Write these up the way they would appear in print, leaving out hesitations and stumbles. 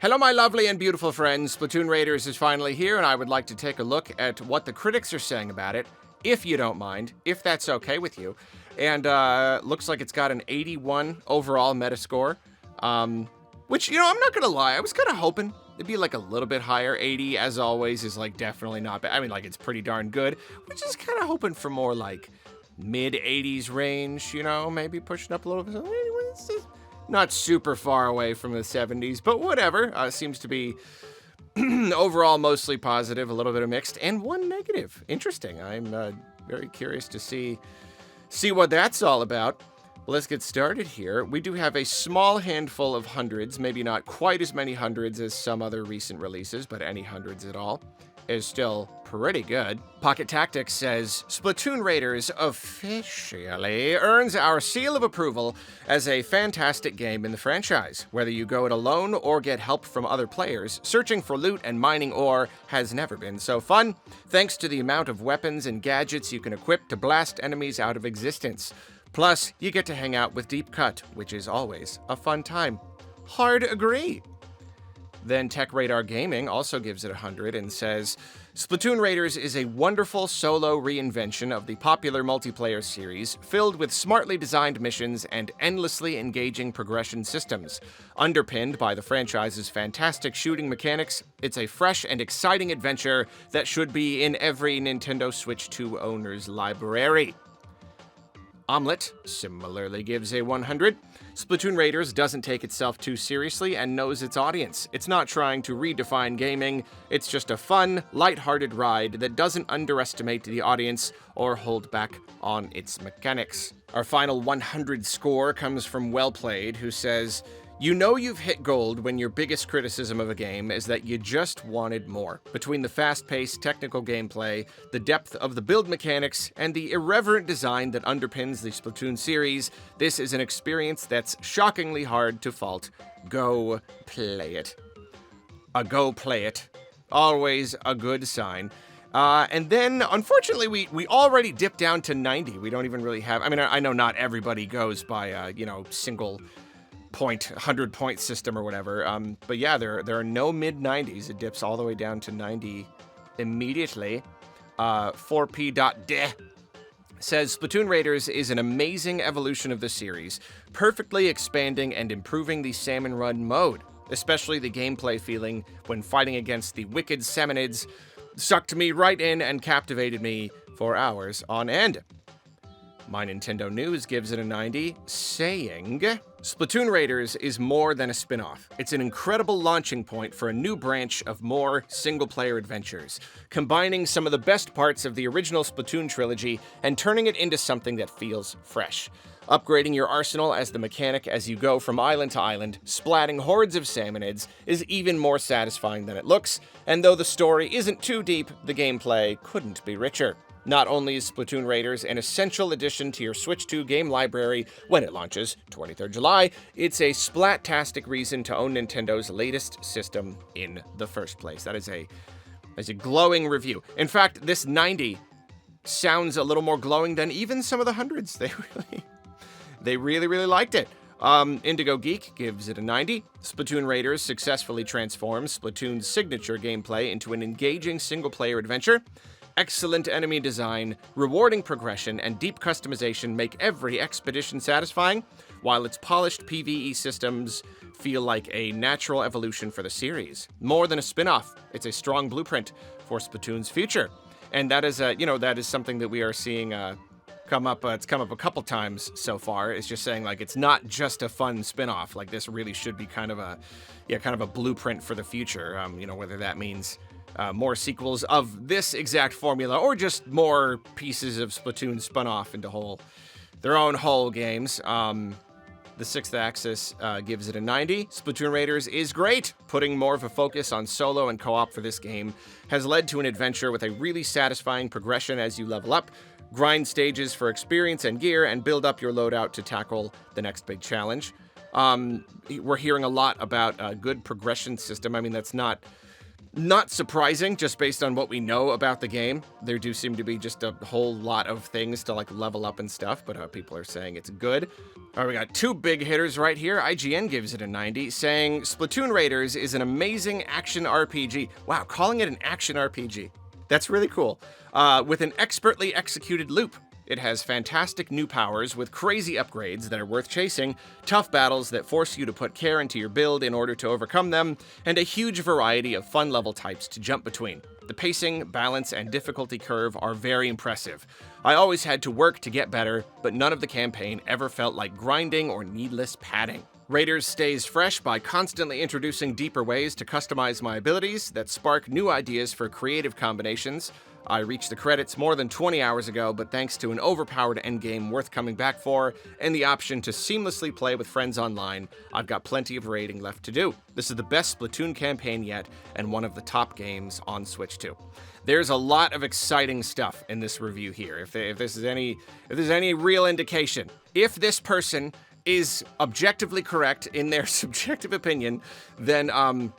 Hello, my lovely and beautiful friends. Splatoon Raiders is finally here, and I would like to take a look at what the critics are saying about it, if you don't mind, if that's okay with you. And looks like it's got an 81 overall Metascore, which, I'm not going to lie, I was kind of hoping it'd be like a little bit higher. 80, as always, is like definitely not bad. I mean, like, it's pretty darn good. We're just kind of hoping for more like mid-80s range, maybe pushing up a little bit. Anyways, just not super far away from the 70s, but whatever. Seems to be overall mostly positive, a little bit of mixed, and one negative. Interesting. I'm very curious to see what that's all about. Let's get started here. We do have a small handful of hundreds, maybe not quite as many hundreds as some other recent releases, but any hundreds at all is still pretty good. Pocket Tactics says, Splatoon Raiders officially earns our seal of approval as a fantastic game in the franchise. Whether you go it alone or get help from other players, searching for loot and mining ore has never been so fun, thanks to the amount of weapons and gadgets you can equip to blast enemies out of existence. Plus, you get to hang out with Deep Cut, which is always a fun time. Hard agree. Then Tech Radar Gaming also gives it 100 and says, Splatoon Raiders is a wonderful solo reinvention of the popular multiplayer series, filled with smartly designed missions and endlessly engaging progression systems. Underpinned by the franchise's fantastic shooting mechanics, it's a fresh and exciting adventure that should be in every Nintendo Switch 2 owner's library. Omelette similarly gives a 100. Splatoon Raiders doesn't take itself too seriously and knows its audience. It's not trying to redefine gaming, it's just a fun, lighthearted ride that doesn't underestimate the audience or hold back on its mechanics. Our final 100 score comes from Well Played, who says, You know you've hit gold when your biggest criticism of a game is that you just wanted more. Between the fast-paced technical gameplay, the depth of the build mechanics, and the irreverent design that underpins the Splatoon series, this is an experience that's shockingly hard to fault. Go play it. Go play it. Always a good sign. And then, unfortunately, we already dipped down to 90. We don't even really have... I know not everybody goes by, single... 100-point system or whatever. But yeah, there are no mid-90s. It dips all the way down to 90 immediately. 4p.de says, Splatoon Raiders is an amazing evolution of the series, perfectly expanding and improving the Salmon Run mode, especially the gameplay feeling when fighting against the wicked Salmonids sucked me right in and captivated me for hours on end. My Nintendo News gives it a 90, saying, Splatoon Raiders is more than a spin-off. It's an incredible launching point for a new branch of more single-player adventures, combining some of the best parts of the original Splatoon trilogy and turning it into something that feels fresh. Upgrading your arsenal as the mechanic as you go from island to island, splatting hordes of Salmonids, is even more satisfying than it looks, and though the story isn't too deep, the gameplay couldn't be richer. Not only is Splatoon Raiders an essential addition to your Switch 2 game library when it launches, 23rd July, it's a splat-tastic reason to own Nintendo's latest system in the first place. That is a glowing review. In fact, this 90 sounds a little more glowing than even some of the hundreds. They really liked it. Indigo Geek gives it a 90. Splatoon Raiders successfully transforms Splatoon's signature gameplay into an engaging single-player adventure. Excellent enemy design, rewarding progression, and deep customization make every expedition satisfying, while its polished PvE systems feel like a natural evolution for the series. More than a spin-off, it's a strong blueprint for Splatoon's future. And that is something that we are seeing come up. It's come up a couple times so far. It's just saying, like, it's not just a fun spin-off. Like, this really should be kind of a blueprint for the future. Whether that means more sequels of this exact formula, or just more pieces of Splatoon spun off into their own whole games. The Sixth Axis gives it a 90. Splatoon Raiders is great. Putting more of a focus on solo and co-op for this game has led to an adventure with a really satisfying progression as you level up, grind stages for experience and gear, and build up your loadout to tackle the next big challenge. We're hearing a lot about a good progression system. That's not Not surprising, just based on what we know about the game. There do seem to be just a whole lot of things to like level up and stuff, but people are saying it's good. All right, we got two big hitters right here. IGN gives it a 90, saying Splatoon Raiders is an amazing action RPG. Wow, calling it an action RPG. That's really cool. With an expertly executed loop. It has fantastic new powers with crazy upgrades that are worth chasing, tough battles that force you to put care into your build in order to overcome them, and a huge variety of fun level types to jump between. The pacing, balance, and difficulty curve are very impressive. I always had to work to get better, but none of the campaign ever felt like grinding or needless padding. Raiders stays fresh by constantly introducing deeper ways to customize my abilities that spark new ideas for creative combinations. I reached the credits more than 20 hours ago, but thanks to an overpowered endgame worth coming back for, and the option to seamlessly play with friends online, I've got plenty of raiding left to do. This is the best Splatoon campaign yet, and one of the top games on Switch 2. There's a lot of exciting stuff in this review here. If there's any real indication, if this person is objectively correct in their subjective opinion, then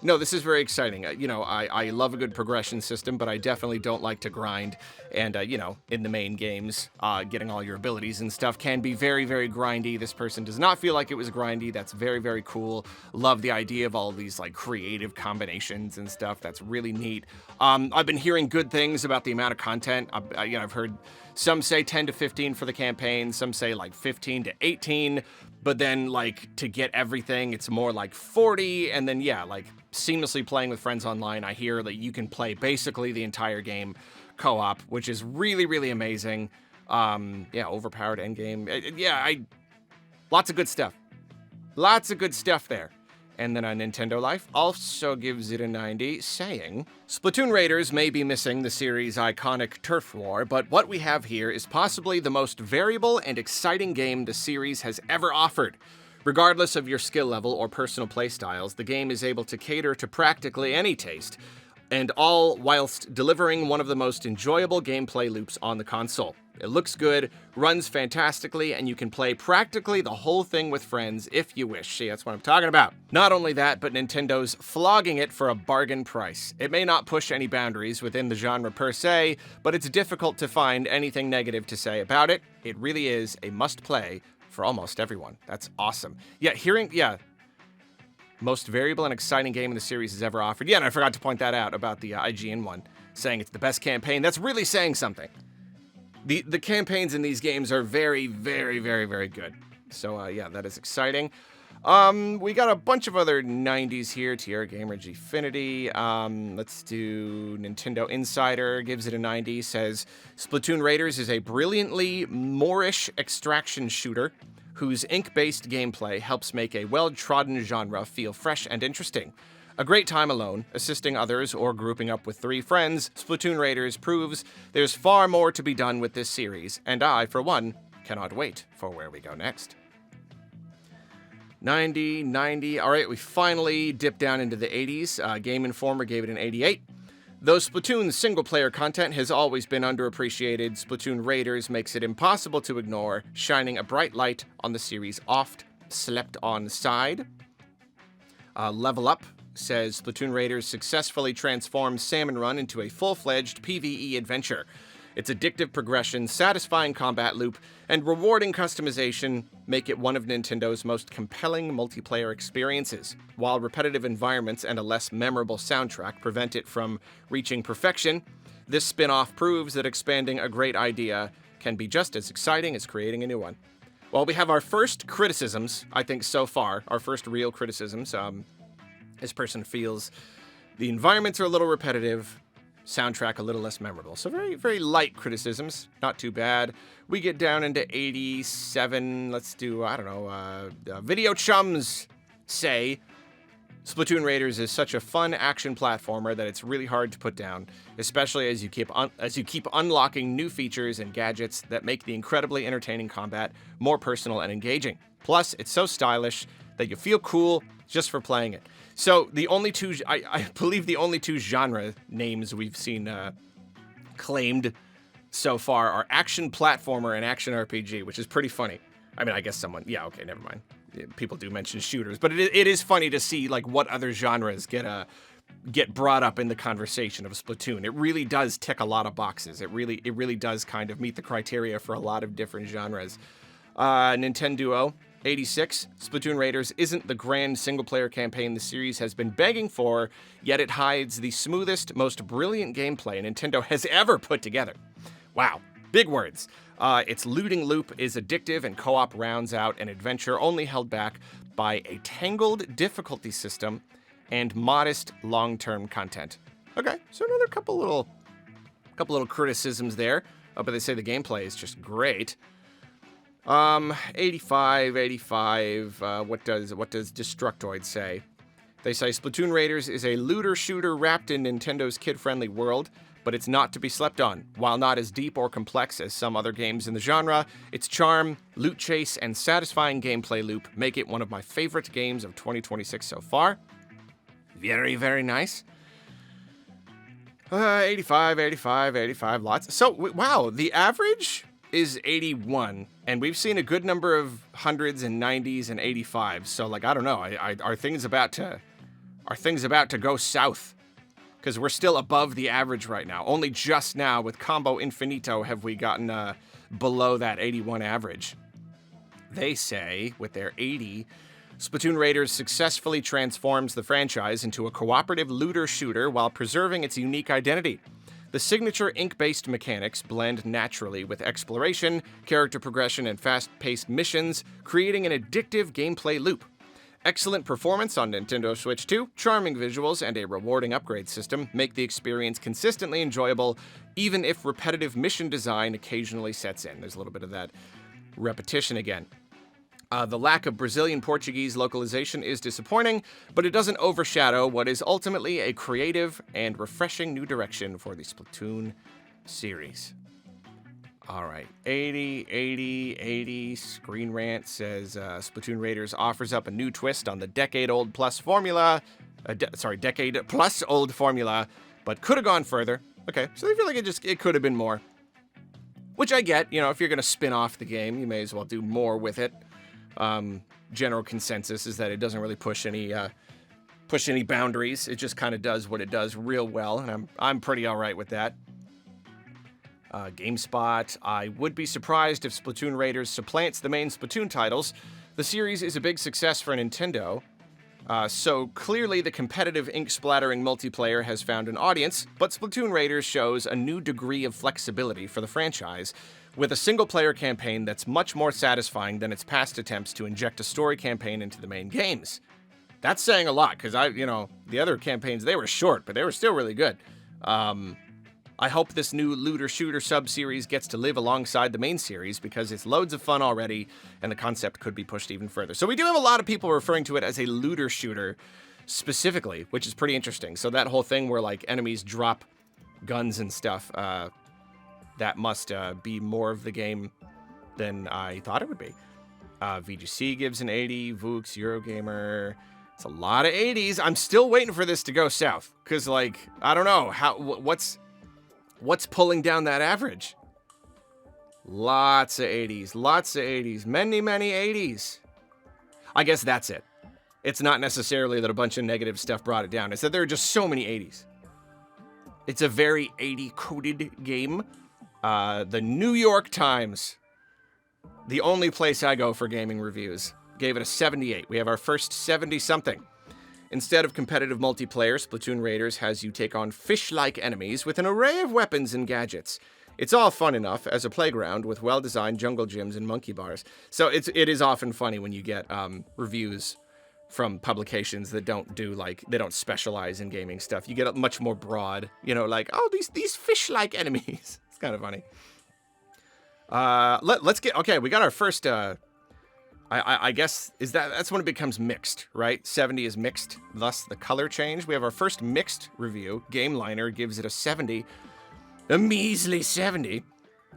no, this is very exciting. I love a good progression system, but I definitely don't like to grind. And in the main games, getting all your abilities and stuff can be very, very grindy. This person does not feel like it was grindy. That's very, very cool. Love the idea of all these like creative combinations and stuff. That's really neat. I've been hearing good things about the amount of content. I've heard some say 10 to 15 for the campaign. Some say like 15 to 18. But then, like, to get everything, it's more like 40, and then, yeah, like, seamlessly playing with friends online, I hear that you can play basically the entire game co-op, which is really, really amazing. Yeah, overpowered endgame. Lots of good stuff. Lots of good stuff there. And then Nintendo Life also gives it a 90, saying, Splatoon Raiders may be missing the series' iconic turf war, but what we have here is possibly the most variable and exciting game the series has ever offered. Regardless of your skill level or personal playstyles, the game is able to cater to practically any taste, and all whilst delivering one of the most enjoyable gameplay loops on the console. It looks good, runs fantastically, and you can play practically the whole thing with friends if you wish. See, that's what I'm talking about. Not only that, but Nintendo's flogging it for a bargain price. It may not push any boundaries within the genre per se, but it's difficult to find anything negative to say about it. It really is a must-play for almost everyone. That's awesome. Most variable and exciting game in the series has ever offered. Yeah, and I forgot to point that out about the IGN one, saying it's the best campaign. That's really saying something. The campaigns in these games are very, very, very, very good. So, yeah, that is exciting. We got a bunch of other 90s here. Tierra Gamer Gfinity. Let's do Nintendo Insider. Gives it a 90. Says, Splatoon Raiders is a brilliantly Moorish extraction shooter whose ink-based gameplay helps make a well-trodden genre feel fresh and interesting. A great time alone, assisting others, or grouping up with 3 friends, Splatoon Raiders proves there's far more to be done with this series, and I, for one, cannot wait for where we go next. 90. All right, we finally dipped down into the 80s. Game Informer gave it an 88. Though Splatoon's single-player content has always been underappreciated, Splatoon Raiders makes it impossible to ignore, shining a bright light on the series' oft-slept-on side. Level Up says Splatoon Raiders successfully transformed Salmon Run into a full-fledged PvE adventure. Its addictive progression, satisfying combat loop, and rewarding customization make it one of Nintendo's most compelling multiplayer experiences. While repetitive environments and a less memorable soundtrack prevent it from reaching perfection, this spin-off proves that expanding a great idea can be just as exciting as creating a new one. Well, we have our first criticisms, I think, so far. Our first real criticisms. This person feels the environments are a little repetitive, soundtrack a little less memorable. So very, very light criticisms, not too bad. We get down into 87. Let's do, Video Chums say, Splatoon Raiders is such a fun action platformer that it's really hard to put down, especially as you keep unlocking new features and gadgets that make the incredibly entertaining combat more personal and engaging. Plus, it's so stylish that you feel cool just for playing it. So the only two, I believe the only 2 genre names we've seen claimed so far are action platformer and action RPG, which is pretty funny. I mean, I guess never mind. People do mention shooters, but it is funny to see like what other genres get get brought up in the conversation of Splatoon. It really does tick a lot of boxes. It really does kind of meet the criteria for a lot of different genres. Nintendo 86, Splatoon Raiders isn't the grand single-player campaign the series has been begging for, yet it hides the smoothest, most brilliant gameplay Nintendo has ever put together. Wow, big words. Its looting loop is addictive, and co-op rounds out an adventure only held back by a tangled difficulty system and modest long-term content. Okay, so another couple little criticisms there. But they say the gameplay is just great. 85. What does Destructoid say? They say Splatoon Raiders is a looter shooter wrapped in Nintendo's kid-friendly world, but it's not to be slept on. While not as deep or complex as some other games in the genre, its charm, loot chase, and satisfying gameplay loop make it one of my favorite games of 2026 so far. Very, very nice. 85, lots. So, wow, the average is 81, and we've seen a good number of hundreds and 90s and 85s. So, like, I don't know. Are things about to go south? Because we're still above the average right now. Only just now with Combo Infinito have we gotten below that 81 average. They say, with their 80, Splatoon Raiders successfully transforms the franchise into a cooperative looter shooter while preserving its unique identity. The signature ink-based mechanics blend naturally with exploration, character progression, and fast-paced missions, creating an addictive gameplay loop. Excellent performance on Nintendo Switch 2, charming visuals, and a rewarding upgrade system make the experience consistently enjoyable, even if repetitive mission design occasionally sets in. There's a little bit of that repetition again. The lack of Brazilian Portuguese localization is disappointing, but it doesn't overshadow what is ultimately a creative and refreshing new direction for the Splatoon series. All right, 80. Screen Rant says Splatoon Raiders offers up a new twist on the decade-plus old formula, but could have gone further. Okay, so they feel like it could have been more. Which I get, if you're going to spin off the game, you may as well do more with it. General consensus is that it doesn't really push any boundaries. It just kind of does what it does real well, and I'm pretty all right with that. GameSpot, I would be surprised if Splatoon Raiders supplants the main Splatoon titles. The series is a big success for Nintendo, so clearly the competitive ink-splattering multiplayer has found an audience, but Splatoon Raiders shows a new degree of flexibility for the franchise, with a single-player campaign that's much more satisfying than its past attempts to inject a story campaign into the main games. That's saying a lot, because the other campaigns, they were short, but they were still really good. I hope this new looter-shooter sub-series gets to live alongside the main series, because it's loads of fun already, and the concept could be pushed even further. So we do have a lot of people referring to it as a looter-shooter specifically, which is pretty interesting. So that whole thing where, like, enemies drop guns and stuff, that must be more of the game than I thought it would be. VGC gives an 80, Vooks, Eurogamer. It's a lot of 80s. I'm still waiting for this to go south, because, like, I don't know, what's pulling down that average? Lots of 80s. Many 80s. I guess that's it. It's not necessarily that a bunch of negative stuff brought it down. It's that there are just so many 80s. It's a very 80-coded game. The New York Times, the only place I go for gaming reviews, gave it a 78. We have our first 70-something. Instead of competitive multiplayer, Splatoon Raiders has you take on fish-like enemies with an array of weapons and gadgets. It's all fun enough as a playground with well-designed jungle gyms and monkey bars. So it is often funny when you get reviews from publications that they don't specialize in gaming stuff. You get a much more broad, these fish-like enemies. It's kind of funny. We got our first... I guess that's when it becomes mixed, right? 70 is mixed, thus the color change. We have our first mixed review. GameLiner gives it a 70. A measly 70.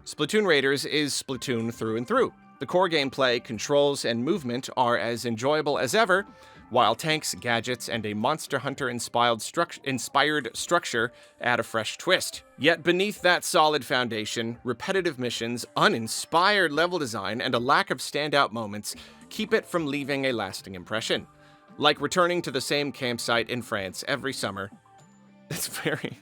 Splatoon Raiders is Splatoon through and through. The core gameplay, controls, and movement are as enjoyable as ever, while tanks, gadgets, and a Monster Hunter-inspired structure add a fresh twist. Yet beneath that solid foundation, repetitive missions, uninspired level design, and a lack of standout moments keep it from leaving a lasting impression. Like returning to the same campsite in France every summer, It's very...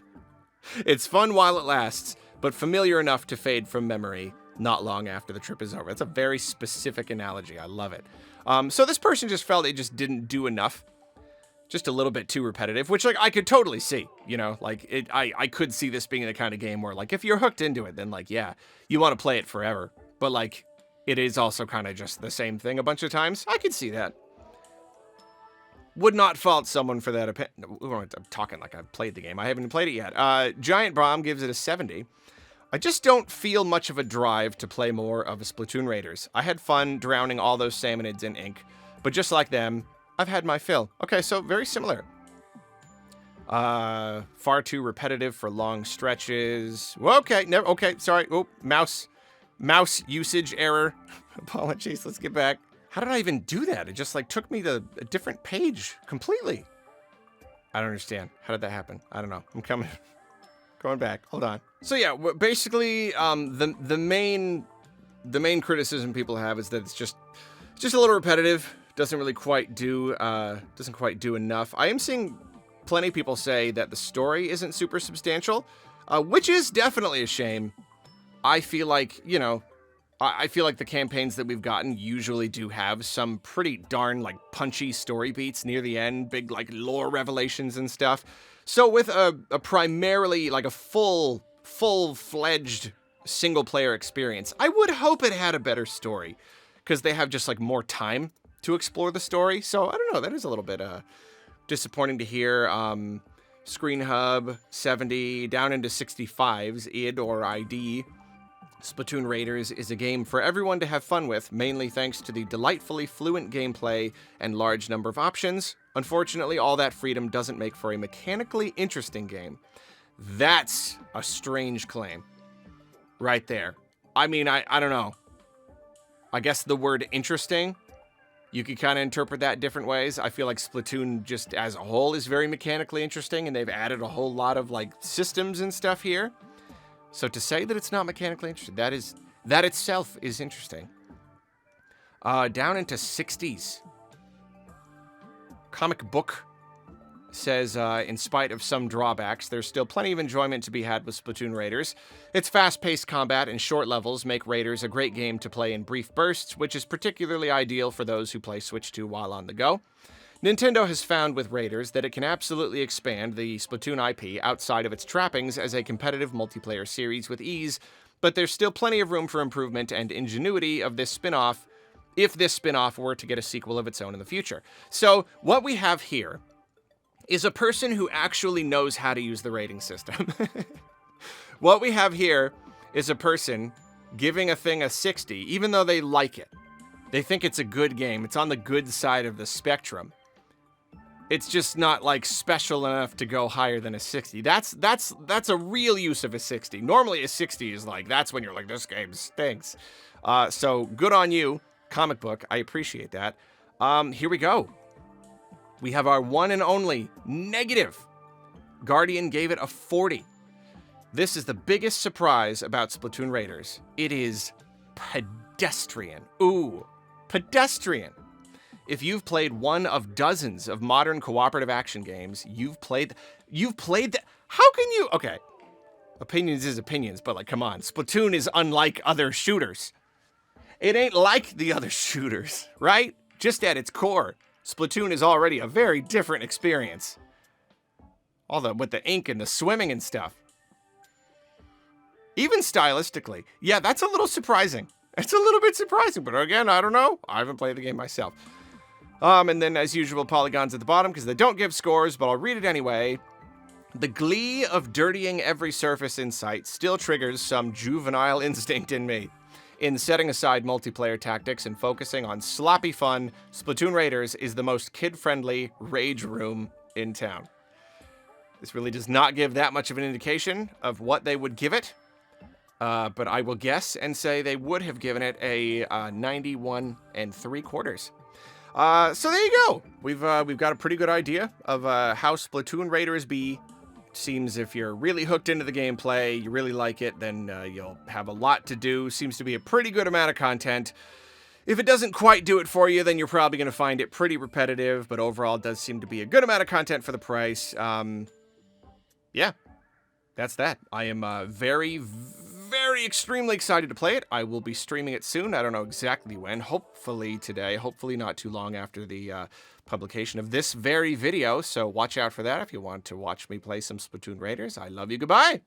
It's fun while it lasts, but familiar enough to fade from memory not long after the trip is over. That's a very specific analogy. I love it. So this person just felt it just didn't do enough. Just a little bit too repetitive, which, like, I could totally see, you know? Like, I could see this being the kind of game where, like, if you're hooked into it, then, like, yeah, you want to play it forever. But, like, it is also kind of just the same thing a bunch of times. I could see that. Would not fault someone for that opinion. I'm talking like I've played the game. I haven't played it yet. Giant Bomb gives it a 70. I just don't feel much of a drive to play more of a Splatoon Raiders. I had fun drowning all those salmonids in ink, but just like them, I've had my fill. Okay, so very similar. Far too repetitive for long stretches. Okay, never. Okay, sorry. Oh, mouse usage error. Apologies. Let's get back. How did I even do that? It just, like, took me to a different page completely. I don't understand. How did that happen? I don't know. I'm going back. Hold on. So yeah, basically, the main criticism people have is that it's just a little repetitive. Doesn't really quite do enough. I am seeing plenty of people say that the story isn't super substantial, which is definitely a shame. I feel like, you know, I feel like the campaigns that we've gotten usually do have some pretty darn, like, punchy story beats near the end, big, like, lore revelations and stuff. So with a primarily, like, a full-fledged single-player experience, I would hope it had a better story, because they have just, like, more time to explore the story. So, I don't know, that is a little bit disappointing to hear. Screen Hub, 70, down into 65s, id or ID. Splatoon Raiders is a game for everyone to have fun with, mainly thanks to the delightfully fluent gameplay and large number of options. Unfortunately, all that freedom doesn't make for a mechanically interesting game. That's a strange claim. Right there. I mean, I don't know. I guess the word interesting, you could kind of interpret that different ways. I feel like Splatoon just as a whole is very mechanically interesting, and they've added a whole lot of, like, systems and stuff here. So to say that it's not mechanically interesting, that itself is interesting. Down into 60s. Comic Book says, in spite of some drawbacks, there's still plenty of enjoyment to be had with Splatoon Raiders. Its fast-paced combat and short levels make Raiders a great game to play in brief bursts, which is particularly ideal for those who play Switch 2 while on the go. Nintendo has found with Raiders that it can absolutely expand the Splatoon IP outside of its trappings as a competitive multiplayer series with ease, but there's still plenty of room for improvement and ingenuity of this spin-off, if this spin-off were to get a sequel of its own in the future. So, what we have here is a person who actually knows how to use the rating system. What we have here is a person giving a thing a 60, even though they like it. They think it's a good game. It's on the good side of the spectrum. It's just not, like, special enough to go higher than a 60. That's a real use of a 60. Normally a 60 is like, that's when you're like, this game stinks. So good on you, Comic Book. I appreciate that. Here we go. We have our one and only negative. Guardian gave it a 40. This is the biggest surprise about Splatoon Raiders. It is pedestrian. Ooh, pedestrian. If you've played one of dozens of modern cooperative action games, you've played how can you, okay, opinions is opinions, but, like, come on, Splatoon is unlike other shooters. It ain't like the other shooters, right? Just at its core, Splatoon is already a very different experience. With the ink and the swimming and stuff. Even stylistically. Yeah, that's a little surprising. It's a little bit surprising, but again, I don't know. I haven't played the game myself. And then, as usual, polygons at the bottom, because they don't give scores, but I'll read it anyway. The glee of dirtying every surface in sight still triggers some juvenile instinct in me. In setting aside multiplayer tactics and focusing on sloppy fun, Splatoon Raiders is the most kid-friendly rage room in town. This really does not give that much of an indication of what they would give it, but I will guess and say they would have given it a 91 3/4. So there you go. We've got a pretty good idea of how Splatoon Raiders be. Seems if you're really hooked into the gameplay, you really like it, then you'll have a lot to do. Seems to be a pretty good amount of content. If it doesn't quite do it for you, then you're probably going to find it pretty repetitive, but overall it does seem to be a good amount of content for the price. yeah, that's that. I am very, very extremely excited to play it. I will be streaming it soon. I don't know exactly when. Hopefully today. Hopefully not too long after the publication of this very video. So watch out for that if you want to watch me play some Splatoon Raiders. I love you. Goodbye.